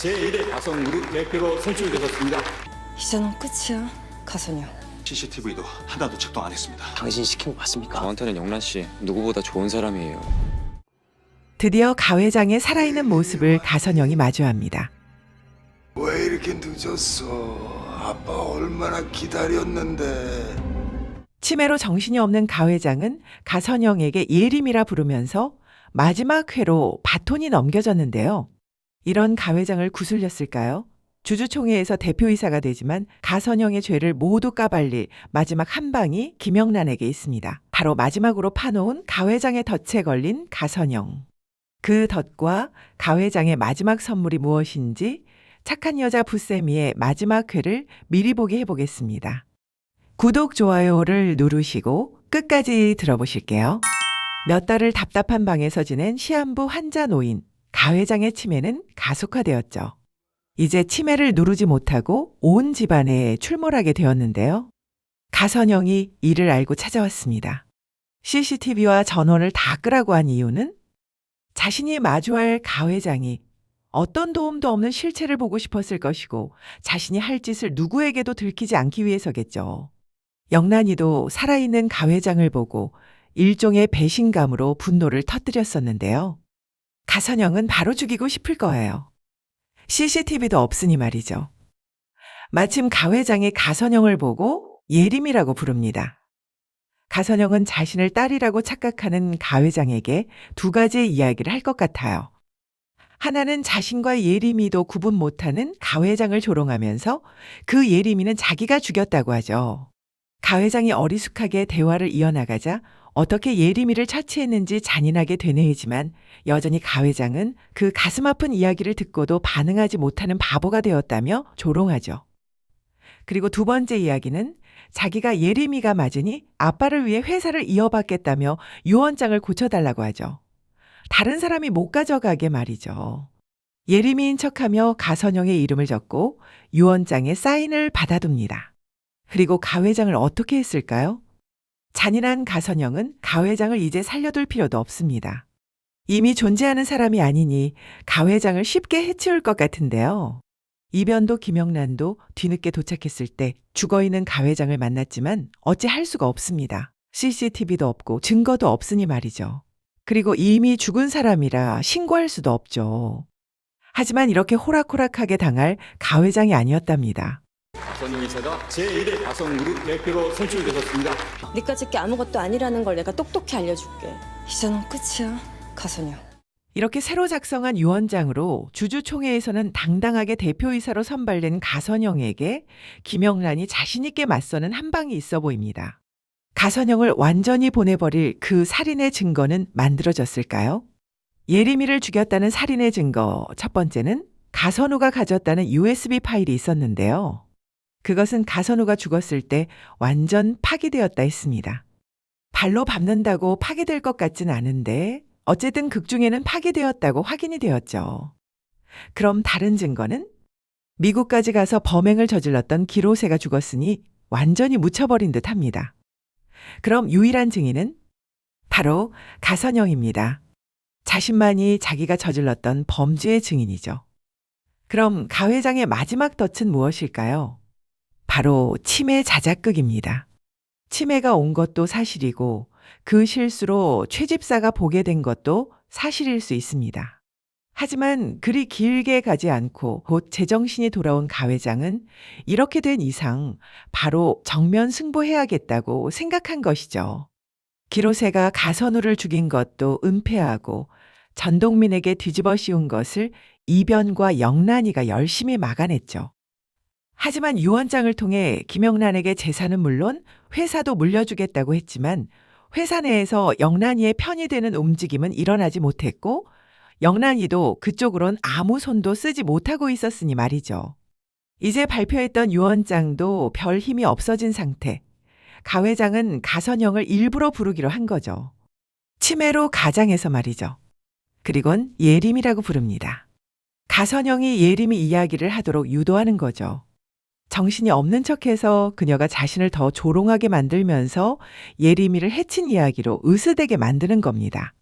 제1의 가성그룹 대표로 선출되셨습니다. 이제는 끝이야, 가선영. CCTV도 하나도 작동 안 했습니다. 당신 시킨 거 맞습니까? 저한테는 영란 씨 누구보다 좋은 사람이에요. 드디어 가 회장의 살아있는 모습을 가선영이 마주합니다. 왜 이렇게 늦었어? 아빠 얼마나 기다렸는데. 치매로 정신이 없는 가 회장은 가선영에게 예림이라 부르면서 마지막 회로 바톤이 넘겨졌는데요. 이런 가 회장을 구슬렸을까요? 주주총회에서 대표이사가 되지만 가선영의 죄를 모두 까발릴 마지막 한 방이 김영란에게 있습니다. 바로 마지막으로 파놓은 가 회장의 덫에 걸린 가선영. 그 덫과 가 회장의 마지막 선물이 무엇인지 착한 여자 부세미의 마지막 회를 미리 보기 해보겠습니다. 구독, 좋아요를 누르시고 끝까지 들어보실게요. 몇 달을 답답한 방에서 지낸 시한부 환자 노인 가 회장의 치매는 가속화되었죠. 이제 치매를 누르지 못하고 온 집안에 출몰하게 되었는데요. 가선영이 이를 알고 찾아왔습니다. CCTV와 전원을 다 끄라고 한 이유는 자신이 마주할 가 회장이 어떤 도움도 없는 실체를 보고 싶었을 것이고 자신이 할 짓을 누구에게도 들키지 않기 위해서겠죠. 영란이도 살아있는 가 회장을 보고 일종의 배신감으로 분노를 터뜨렸었는데요. 가선영은 바로 죽이고 싶을 거예요. CCTV도 없으니 말이죠. 마침 가 회장이 가선영을 보고 예림이라고 부릅니다. 가선영은 자신을 딸이라고 착각하는 가 회장에게 두 가지의 이야기를 할 것 같아요. 하나는 자신과 예림이도 구분 못하는 가 회장을 조롱하면서 그 예림이는 자기가 죽였다고 하죠. 가 회장이 어리숙하게 대화를 이어나가자 어떻게 예림이를 처치했는지 잔인하게 되뇌이지만 여전히 가 회장은 그 가슴 아픈 이야기를 듣고도 반응하지 못하는 바보가 되었다며 조롱하죠. 그리고 두 번째 이야기는 자기가 예림이가 맞으니 아빠를 위해 회사를 이어받겠다며 유언장을 고쳐달라고 하죠. 다른 사람이 못 가져가게 말이죠. 예림이인 척하며 가선영의 이름을 적고 유언장에 사인을 받아둡니다. 그리고 가 회장을 어떻게 했을까요? 잔인한 가선영은 가 회장을 이제 살려둘 필요도 없습니다. 이미 존재하는 사람이 아니니 가 회장을 쉽게 해치울 것 같은데요. 이변도 김영란도 뒤늦게 도착했을 때 죽어있는 가 회장을 만났지만 어찌 할 수가 없습니다. CCTV도 없고 증거도 없으니 말이죠. 그리고 이미 죽은 사람이라 신고할 수도 없죠. 하지만 이렇게 호락호락하게 당할 가 회장이 아니었답니다. 가선영 이사가 제1의 가성그룹 대표로 선출되셨습니다. 니까짓 게 아무것도 아니라는 걸 내가 똑똑히 알려줄게. 이제는 끝이야, 가선영. 이렇게 새로 작성한 유언장으로 주주총회에서는 당당하게 대표이사로 선발된 가선영에게 김영란이 자신있게 맞서는 한 방이 있어 보입니다. 가선영을 완전히 보내버릴 그 살인의 증거는 만들어졌을까요? 예림이를 죽였다는 살인의 증거 첫 번째는 가선우가 가졌다는 USB 파일이 있었는데요. 그것은 가선우가 죽었을 때 완전 파기되었다 했습니다. 발로 밟는다고 파기될 것 같진 않은데 어쨌든 극중에는 파기되었다고 확인이 되었죠. 그럼 다른 증거는 미국까지 가서 범행을 저질렀던 기로세가 죽었으니 완전히 묻혀버린 듯 합니다. 그럼 유일한 증인은 바로 가선영입니다. 자신만이 자기가 저질렀던 범죄의 증인이죠. 그럼 가 회장의 마지막 덫은 무엇일까요? 바로 치매 자작극입니다. 치매가 온 것도 사실이고 그 실수로 최 집사가 보게 된 것도 사실일 수 있습니다. 하지만 그리 길게 가지 않고 곧 제정신이 돌아온 가 회장은 이렇게 된 이상 바로 정면 승부해야겠다고 생각한 것이죠. 기로세가 가선우를 죽인 것도 은폐하고 전동민에게 뒤집어 씌운 것을 이변과 영란이가 열심히 막아냈죠. 하지만 유언장을 통해 김영란에게 재산은 물론 회사도 물려주겠다고 했지만 회사 내에서 영란이의 편이 되는 움직임은 일어나지 못했고 영란이도 그쪽으론 아무 손도 쓰지 못하고 있었으니 말이죠. 이제 발표했던 유언장도 별 힘이 없어진 상태. 가 회장은 가선영을 일부러 부르기로 한 거죠. 치매로 가장해서 말이죠. 그리곤 예림이라고 부릅니다. 가선영이 예림이 이야기를 하도록 유도하는 거죠. 정신이 없는 척해서 그녀가 자신을 더 조롱하게 만들면서 예림이를 해친 이야기로 으스대게 만드는 겁니다.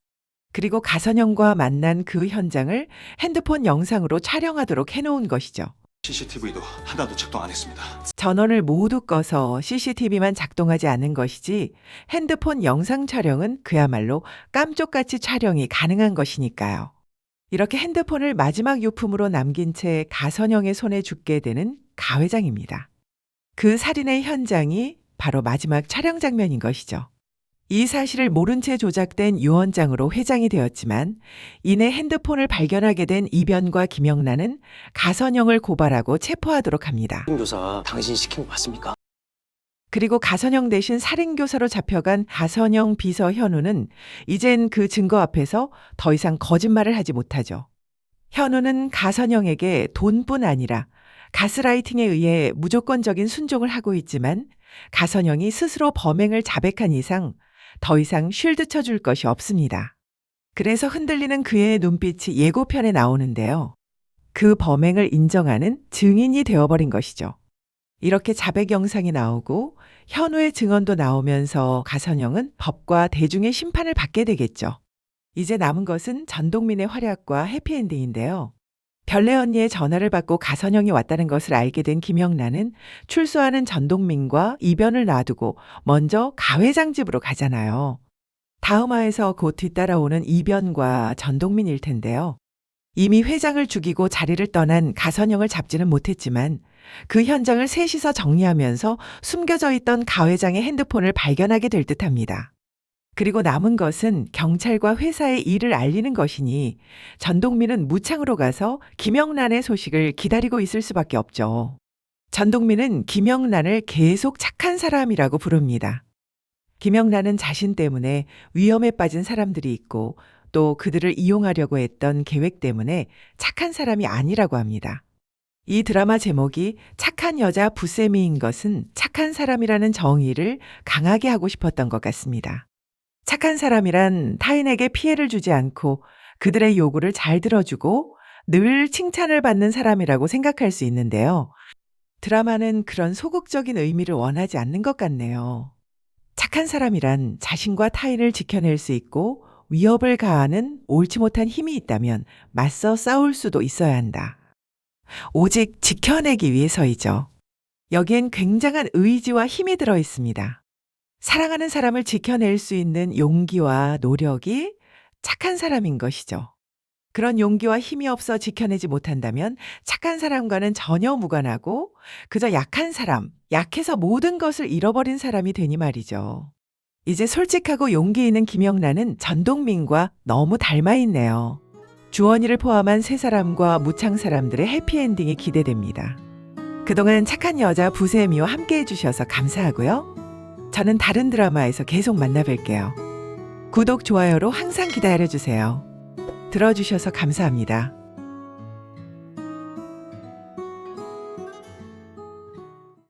그리고 가선영과 만난 그 현장을 핸드폰 영상으로 촬영하도록 해놓은 것이죠. CCTV도 하나도 작동 안 했습니다. 전원을 모두 꺼서 CCTV만 작동하지 않은 것이지 핸드폰 영상 촬영은 그야말로 깜쪽같이 촬영이 가능한 것이니까요. 이렇게 핸드폰을 마지막 유품으로 남긴 채 가선영의 손에 죽게 되는 가 회장입니다. 그 살인의 현장이 바로 마지막 촬영 장면인 것이죠. 이 사실을 모른 채 조작된 유언장으로 회장이 되었지만 이내 핸드폰을 발견하게 된 이변과 김영란은 가선영을 고발하고 체포하도록 합니다. 교사 당신 시킨 거 맞습니까? 그리고 가선영 대신 살인교사로 잡혀간 가선영 비서 현우는 이젠 그 증거 앞에서 더 이상 거짓말을 하지 못하죠. 현우는 가선영에게 돈뿐 아니라 가스라이팅에 의해 무조건적인 순종을 하고 있지만 가선영이 스스로 범행을 자백한 이상 더 이상 쉴드 쳐줄 것이 없습니다. 그래서 흔들리는 그의 눈빛이 예고편에 나오는데요. 그 범행을 인정하는 증인이 되어버린 것이죠. 이렇게 자백 영상이 나오고 현우의 증언도 나오면서 가선영은 법과 대중의 심판을 받게 되겠죠. 이제 남은 것은 전동민의 활약과 해피엔딩인데요. 별내 언니의 전화를 받고 가선영이 왔다는 것을 알게 된 김영란은 출소하는 전동민과 이변을 놔두고 먼저 가 회장 집으로 가잖아요. 다음 화에서 곧 뒤따라오는 이변과 전동민일 텐데요. 이미 회장을 죽이고 자리를 떠난 가선영을 잡지는 못했지만 그 현장을 셋이서 정리하면서 숨겨져 있던 가 회장의 핸드폰을 발견하게 될 듯합니다. 그리고 남은 것은 경찰과 회사에 일을 알리는 것이니 전동민은 무창으로 가서 김영란의 소식을 기다리고 있을 수밖에 없죠. 전동민은 김영란을 계속 착한 사람이라고 부릅니다. 김영란은 자신 때문에 위험에 빠진 사람들이 있고 또 그들을 이용하려고 했던 계획 때문에 착한 사람이 아니라고 합니다. 이 드라마 제목이 착한 여자 부세미인 것은 착한 사람이라는 정의를 강하게 하고 싶었던 것 같습니다. 착한 사람이란 타인에게 피해를 주지 않고 그들의 요구를 잘 들어주고 늘 칭찬을 받는 사람이라고 생각할 수 있는데요. 드라마는 그런 소극적인 의미를 원하지 않는 것 같네요. 착한 사람이란 자신과 타인을 지켜낼 수 있고 위협을 가하는 옳지 못한 힘이 있다면 맞서 싸울 수도 있어야 한다. 오직 지켜내기 위해서이죠. 여기엔 굉장한 의지와 힘이 들어 있습니다. 사랑하는 사람을 지켜낼 수 있는 용기와 노력이 착한 사람인 것이죠. 그런 용기와 힘이 없어 지켜내지 못한다면 착한 사람과는 전혀 무관하고 그저 약한 사람, 약해서 모든 것을 잃어버린 사람이 되니 말이죠. 이제 솔직하고 용기 있는 김영란은 전동민과 너무 닮아 있네요. 주원이를 포함한 세 사람과 무창 사람들의 해피엔딩이 기대됩니다. 그동안 착한 여자 부세미와 함께 해주셔서 감사하고요. 저는 다른 드라마에서 계속 만나뵐게요. 구독, 좋아요로 항상 기다려주세요. 들어주셔서 감사합니다.